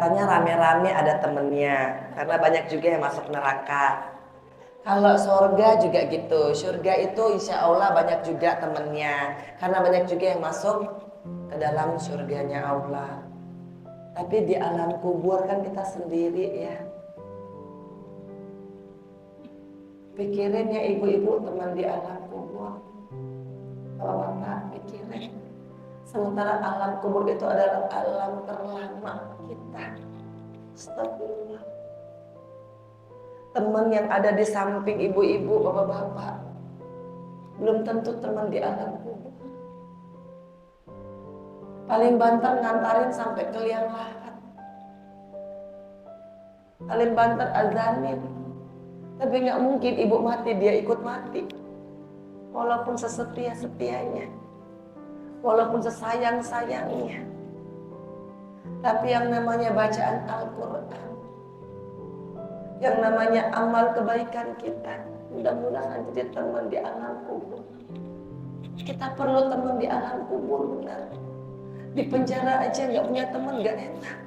katanya rame-rame ada temennya, karena banyak juga yang masuk neraka. Kalau surga juga gitu, surga itu insya Allah banyak juga temennya, karena banyak juga yang masuk ke dalam surganya Allah. Tapi di alam kubur kan kita sendiri ya. Pikirin ya ibu-ibu teman di alam kubur. Kalau bapak pikirin. Sementara alam kubur itu adalah alam terlama kita. Astagfirullah. Teman yang ada di samping ibu-ibu, bapak-bapak, belum tentu teman di alam kubur. Paling banter ngantarin sampai ke liang lahat. Paling banter azanin. Tapi nggak mungkin ibu mati dia ikut mati. Walaupun sesetia-setianya, walaupun sesayang-sayangnya. Tapi yang namanya bacaan Al-Quran, yang namanya amal kebaikan kita, mudah-mudahan jadi teman di alam kubur. Kita perlu teman di alam kubur, benar. Di penjara aja nggak punya teman nggak enak.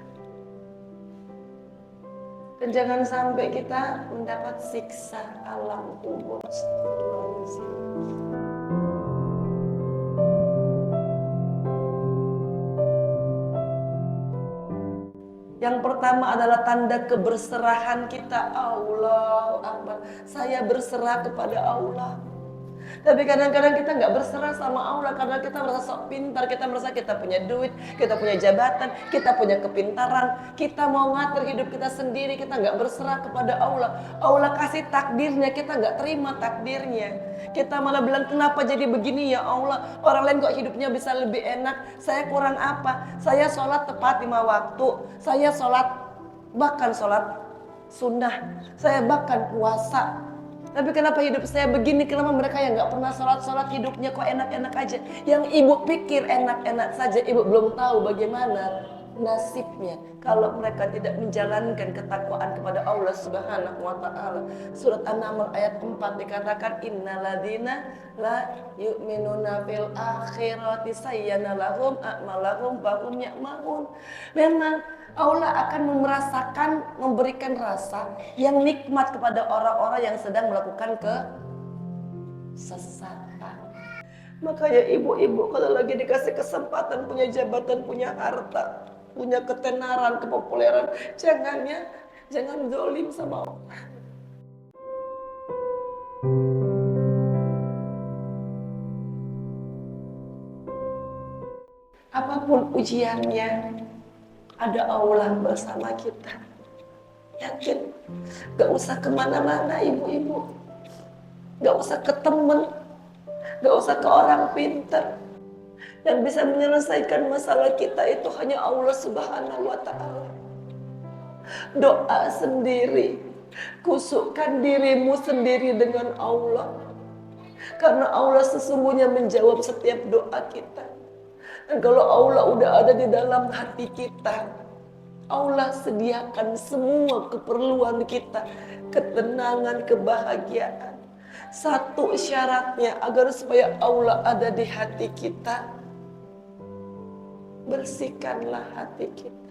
Dan jangan sampai kita mendapat siksa alam kubur. Yang pertama adalah tanda keberserahan kita. Allahu Akbar. Saya berserah kepada Allah. Tapi kadang-kadang kita nggak berserah sama Allah karena kita merasa sok pintar, kita merasa kita punya duit, kita punya jabatan, kita punya kepintaran, kita mau ngatur hidup kita sendiri, kita nggak berserah kepada Allah. Allah kasih takdirnya, kita nggak terima takdirnya. Kita malah bilang kenapa jadi begini ya Allah, orang lain kok hidupnya bisa lebih enak, saya kurang apa? Saya sholat tepat 5 waktu, saya sholat bahkan sholat sunnah, saya bahkan puasa. Tapi kenapa hidup saya begini? Kenapa mereka yang gak pernah sholat hidupnya kok enak-enak aja? Yang ibu pikir enak-enak saja, ibu belum tahu bagaimana nasibnya kalau mereka tidak menjalankan ketakwaan kepada Allah Subhanahu wa taala. Surat An-Naml ayat 4 dikatakan innalladzina la yu'minuna fil akhirati sayyana lahum a'malahum fahum ya'maun. Memang Allah akan merasakan, memberikan rasa yang nikmat kepada orang-orang yang sedang melakukan kesesatan. Makanya ibu-ibu kalau lagi dikasih kesempatan, punya jabatan, punya harta, punya ketenaran, kepopuleran, jangan zalim sama orang. Apapun ujiannya, ada Allah bersama kita. Yakin, gak usah kemana-mana ibu-ibu, gak usah ke temen, gak usah ke orang pintar. Yang bisa menyelesaikan masalah kita itu hanya Allah Subhanahu wa ta'ala. Doa sendiri, kusukkan dirimu sendiri dengan Allah, karena Allah sesungguhnya menjawab setiap doa kita. Dan kalau Allah udah ada di dalam hati kita, Allah sediakan semua keperluan kita, ketenangan, kebahagiaan. Satu syaratnya agar supaya Allah ada di hati kita, bersihkanlah hati kita.